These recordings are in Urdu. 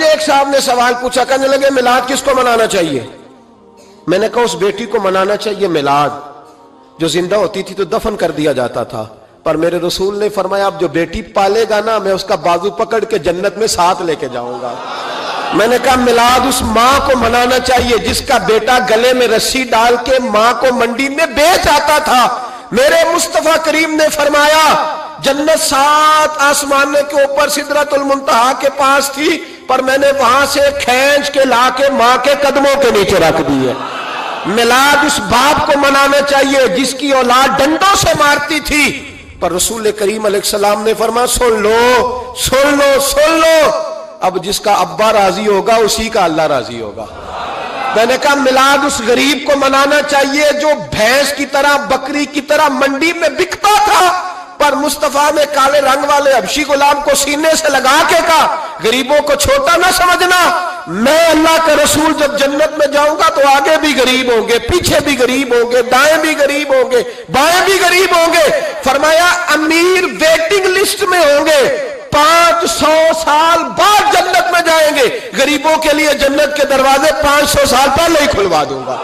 ایک صاحب نے سوال پوچھا، کہنے لگے میلاد کس کو منانا چاہیے؟ میں نے کہا اس بیٹی کو منانا چاہیے میلاد جو زندہ ہوتی تھی تو دفن کر دیا جاتا تھا، پر میرے رسول نے فرمایا اب جو بیٹی پالے گا نا میں اس کا بازو پکڑ کے جنت میں ساتھ لے کے جاؤں گا۔ میں نے کہا میلاد اس ماں کو منانا چاہیے جس کا بیٹا گلے میں رسی ڈال کے ماں کو منڈی میں بیچ آتا تھا۔ میرے مصطفیٰ کریم نے فرمایا جنت 7 آسمانوں کے اوپر سدرۃ المنتہا کے پاس تھی، پر میں نے وہاں سے کھینچ کے لا کے ماں کے قدموں کے نیچے رکھ دی ہے۔ میلاد اس باپ کو منانا چاہیے جس کی اولاد ڈنڈوں سے مارتی تھی، پر رسول کریم علیہ السلام نے فرمایا سن لو سن لو سن لو، اب جس کا ابا راضی ہوگا اسی کا اللہ راضی ہوگا۔ میں نے کہا میلاد اس غریب کو منانا چاہیے جو بھینس کی طرح بکری کی طرح منڈی میں بکتا تھا، پر مصطفیٰ نے کالے رنگ والے حبشی غلام کو سینے سے لگا کے کہا غریبوں کو چھوٹا نہ سمجھنا، میں اللہ کا رسول جب جنت میں جاؤں گا تو آگے بھی غریب ہوں گے، پیچھے بھی غریب ہوں گے، دائیں بھی غریب ہوں گے، بائیں بھی غریب ہوں گے۔ فرمایا امیر ویٹنگ لسٹ میں ہوں گے، 500 سال بعد جنت میں جائیں گے، غریبوں کے لیے جنت کے دروازے 500 سال پہلے ہی کھلوا دوں گا۔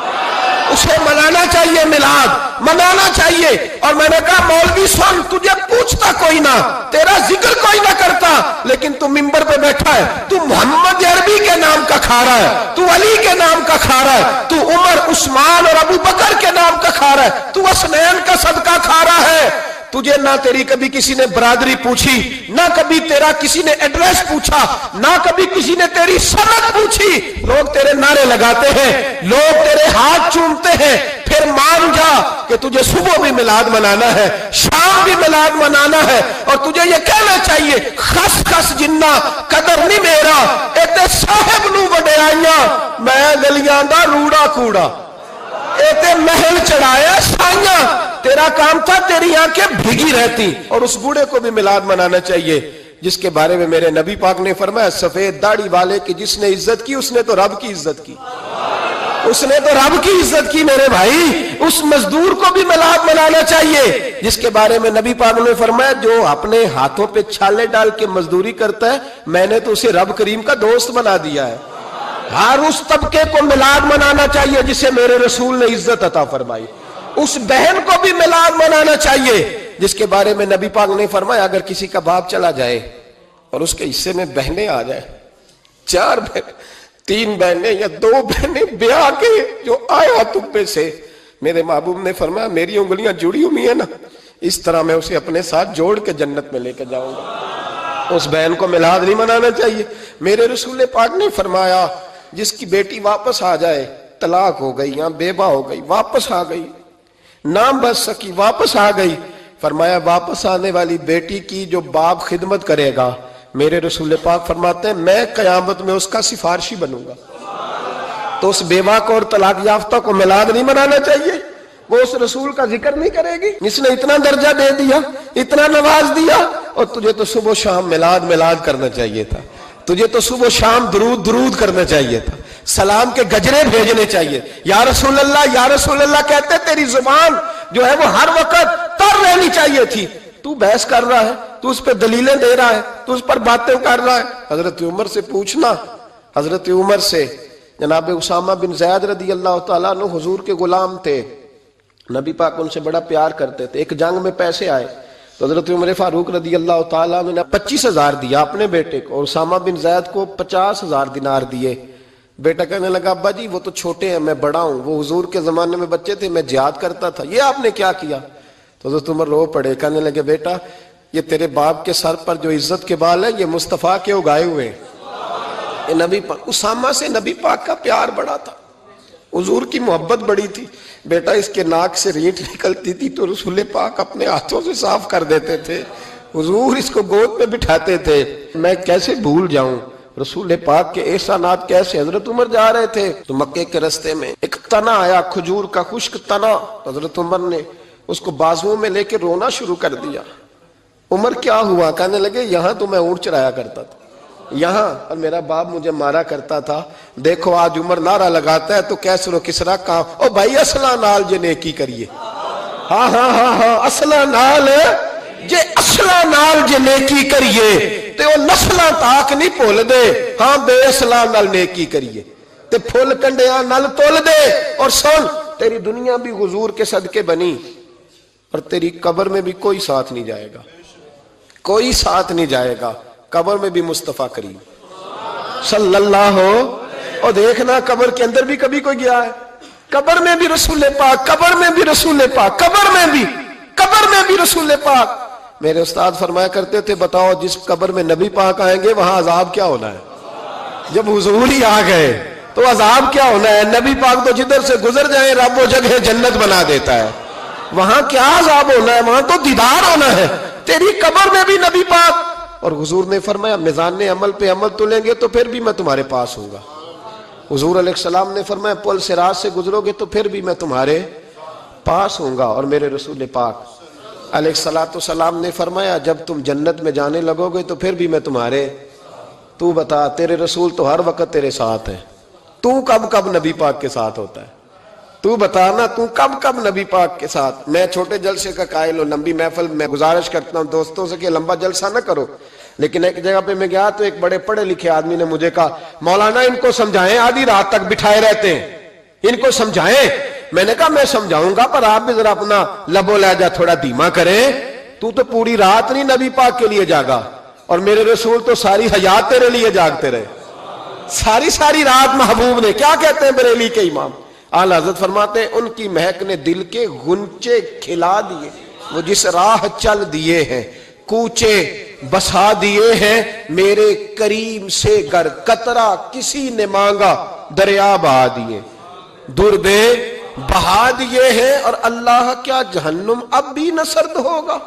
اسے منانا چاہیے، میلاد منانا چاہیے۔ اور میں نے کہا مولوی سن، تجھے پوچھتا کوئی نہ، تیرا ذکر کوئی نہ کرتا، لیکن تو ممبر پہ بیٹھا ہے، تو محمد عربی کے نام کا کھا رہا ہے، تو علی کے نام کا کھا رہا ہے، تو عمر عثمان اور ابو بکر کے نام کا کھا رہا ہے، تو اسنین کا صدقہ کھا رہا ہے۔ تجھے نہ تیری کبھی کسی نے برادری پوچھی، نہ کبھی تیرا کسی نے ایڈریس پوچھا، نہ کبھی کسی نے تیری سند پوچھی، لوگ تیرے نعرے لگاتے ہیں، لوگ تیرے ہاتھ چومتے ہیں۔ پھر مان جا کہ تجھے صبح بھی میلاد منانا ہے، شام بھی میلاد منانا ہے، اور تجھے یہ کہنا چاہیے خس خس جنہ قدر نہیں میرا ایتے صاحب نو وڈیائیاں میں گلیاں دا روڑا کوڑا، ایتے محل چڑھایا سائیاں، تیرا کام تھا تیری آنکھیں بھیگی رہتی۔ اور اس بوڑھے کو بھی میلاد منانا چاہیے جس کے بارے میں میرے نبی پاک نے فرمایا سفید داڑھی والے کی جس نے عزت کی اس نے تو رب کی عزت کی، اس نے تو رب کی عزت کی میرے بھائی۔ اس مزدور کو بھی میلاد منانا چاہیے جس کے بارے میں نبی پاک نے فرمایا جو اپنے ہاتھوں پہ چھالے ڈال کے مزدوری کرتا ہے میں نے تو اسے رب کریم کا دوست بنا دیا ہے۔ ہر اس طبقے کو میلاد منانا چاہیے جسے میرے رسول نے عزت عطا فرمائی۔ اس بہن کو بھی میلاد منانا چاہیے جس کے بارے میں نبی پاک نے فرمایا اگر کسی کا باپ چلا جائے اور اس کے حصے میں بہنیں آ جائیں، 4 بہنیں، 3 بہنیں یا 2 بہنیں بیاہ کے جو آیا تبے سے، میرے محبوب نے فرمایا میری انگلیاں جڑی ہوئی ہیں نا، اس طرح میں اسے اپنے ساتھ جوڑ کے جنت میں لے کے جاؤں گا۔ اس بہن کو میلاد نہیں منانا چاہیے۔ میرے رسول پاک نے فرمایا جس کی بیٹی واپس آ جائے، طلاق ہو گئی یا بیوہ ہو گئی، واپس آ گئی، نہ بچ سکی واپس آ گئی، فرمایا واپس آنے والی بیٹی کی جو باپ خدمت کرے گا، میرے رسول پاک فرماتے ہیں میں قیامت میں اس کا سفارشی بنوں گا۔ تو اس بیوہ کو اور طلاق یافتہ کو میلاد نہیں منانا چاہیے؟ وہ اس رسول کا ذکر نہیں کرے گی جس نے اتنا درجہ دے دیا، اتنا نواز دیا؟ اور تجھے تو صبح و شام میلاد کرنا چاہیے تھا، تجھے تو صبح و شام درود کرنا چاہیے تھا، سلام کے گجرے بھیجنے چاہیے۔ یا رسول اللہ کہتے تیری زبان جو ہے وہ ہر وقت تر رہنی چاہیے تھی، تو بحث کر رہا ہے، تو اس پہ دلیلیں دے رہا ہے، تو اس پر باتیں کر رہا ہے۔ حضرت عمر سے پوچھنا، حضرت عمر سے، جناب اسامہ بن زید رضی اللہ تعالیٰ عنہ حضور کے غلام تھے، نبی پاک ان سے بڑا پیار کرتے تھے۔ ایک جنگ میں پیسے آئے تو حضرت عمر فاروق رضی اللہ تعالیٰ عنہ نے 25,000 دیا اپنے بیٹے کو، اور اسامہ بن زید کو 50,000 دینار دیے۔ بیٹا کہنے لگا ابا جی وہ تو چھوٹے ہیں میں بڑا ہوں، وہ حضور کے زمانے میں بچے تھے میں جہاد کرتا تھا، یہ آپ نے کیا کیا؟ تو حضرت عمر رو پڑے، کہنے لگے بیٹا یہ تیرے باپ کے سر پر جو عزت کے بال ہیں یہ مصطفیٰ کے اگائے ہوئے ہیں۔ یہ نبی پاک، اسامہ سے نبی پاک کا پیار بڑا تھا، حضور کی محبت بڑی تھی۔ بیٹا اس کے ناک سے ریٹ نکلتی تھی تو رسول پاک اپنے ہاتھوں سے صاف کر دیتے تھے، حضور اس کو گود میں بٹھاتے تھے۔ میں کیسے بھول جاؤں رسول پاک کے احسانات کیسے۔ حضرت عمر جا رہے تھے تو مکے کے رستے میں ایک تنا آیا، کھجور کا خشک تنا، حضرت عمر نے اس کو بازوؤں میں لے کے رونا شروع کر دیا۔ عمر کیا ہوا؟ کہنے لگے یہاں تو میں اونٹ چرایا کرتا تھا، یہاں، اور میرا باپ مجھے مارا کرتا تھا، دیکھو آج عمر نعرہ لگاتا ہے تو کیسر و کسرا کام، او بھائی اصلہ نال جے نیکی کریے، ہاں اصلہ نال جے، اصلہ نال جے نیکی کریے، تے وہ نسلاں تاک نہیں بھول دے ہاں بے اسلام نال نیکی کریے تے پھل کنڈیاں نال تول دے. اور سن تیری دنیا بھی حضور کے صدقے بنی اور تیری قبر میں بھی کوئی ساتھ نہیں جائے گا, کوئی ساتھ نہیں جائے گا. قبر میں بھی مصطفیٰ کریم صلی اللہ ہو. اور دیکھنا قبر کے اندر بھی کبھی کوئی گیا ہے؟ قبر میں بھی رسول پاک, قبر میں بھی رسول پاک, قبر میں بھی رسول پاک. میرے استاد فرمایا کرتے تھے بتاؤ جس قبر میں نبی پاک آئیں گے وہاں عذاب کیا ہونا ہے؟ جب حضور ہی آ گئے تو عذاب کیا ہونا ہے؟ نبی پاک تو جدھر سے گزر جائیں رب وہ جگہ جنت بنا دیتا ہے. وہاں کیا عذاب ہونا ہے؟ وہاں تو دیدار ہونا ہے. تیری قبر میں بھی نبی پاک. اور حضور نے فرمایا میزان عمل پہ عمل تلیں گے تو پھر بھی میں تمہارے پاس ہوں گا. حضور علیہ السلام نے فرمایا پل صراط سے گزرو گے تو پھر بھی میں تمہارے پاس ہوں گا. اور میرے رسول پاک علیہ السلام نے فرمایا جب تم جنت میں جانے لگو گے تو پھر بھی میں تمہارے. تو بتا تیرے رسول تو ہر وقت تیرے ساتھ ہیں, تو کب کب نبی پاک کے ساتھ ہوتا ہے؟ تو بتا نا تو کب کب نبی پاک کے ساتھ؟ میں چھوٹے جلسے کا قائل ہوں, لمبی محفل میں گزارش کرتا ہوں دوستوں سے کہ لمبا جلسہ نہ کرو. لیکن ایک جگہ پہ میں گیا تو ایک بڑے پڑھے لکھے آدمی نے مجھے کہا مولانا ان کو سمجھائیں, آدھی رات تک بٹھائے رہتے ہیں, ان کو سمجھائیں. میں نے کہا میں سمجھاؤں گا پر آپ بھی ذرا اپنا لب و لہجہ تھوڑا دھیما کریں. تو پوری رات نہیں نبی پاک کے لیے جاگا اور میرے رسول تو ساری حیات تیرے لیے جاگتے رہے, ساری رات. محبوب نے کیا کہتے ہیں بریلی کے امام اعلی حضرت فرماتے ہیں ان کی مہک نے دل کے غنچے کھلا دیے, وہ جس راہ چل دیے ہیں کوچے بسا دیے ہیں, میرے کریم سے گر قطرہ کسی نے مانگا دریا بہا دیے, دربے بہا دیے ہیں. اور اللہ کیا جہنم اب بھی نہ سرد ہوگا؟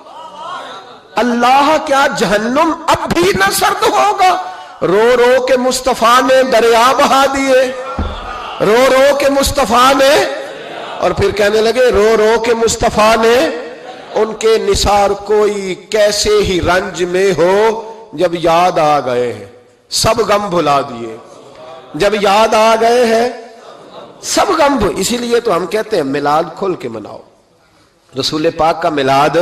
اللہ کیا جہنم اب بھی نہ سرد ہوگا؟ رو رو کے مصطفیٰ نے دریا بہا دیے, رو رو کے مصطفیٰ نے. اور پھر کہنے لگے رو رو کے مصطفیٰ نے ان کے نثار کوئی کیسے ہی رنج میں ہو جب یاد آ گئے ہیں سب غم بھلا دیے, جب یاد آ گئے ہیں سب غم. اسی لیے تو ہم کہتے ہیں میلاد کھل کے مناؤ. رسول پاک کا میلاد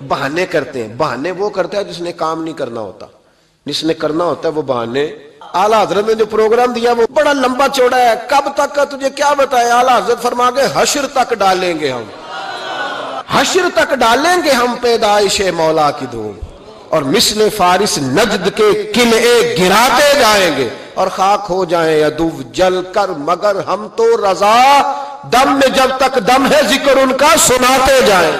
بہانے کرتے ہیں, بہانے وہ کرتا ہے جس نے کام نہیں کرنا ہوتا, جس نے کرنا ہوتا ہے وہ بہانے. اعلیٰ حضرت نے جو پروگرام دیا وہ بڑا لمبا چوڑا ہے, کب تک کا تجھے کیا بتایا. اعلیٰ حضرت فرما گئے حشر تک ڈالیں گے ہم, حشر تک ڈالیں گے ہم پیدائش مولا کی دھوم, اور مثل فارس نجد کے قلعے گراتے جائیں گے اور خاک ہو جائیں عدو جل کر, مگر ہم تو رضا دم میں جب تک دم ہے ذکر ان کا سناتے جائیں.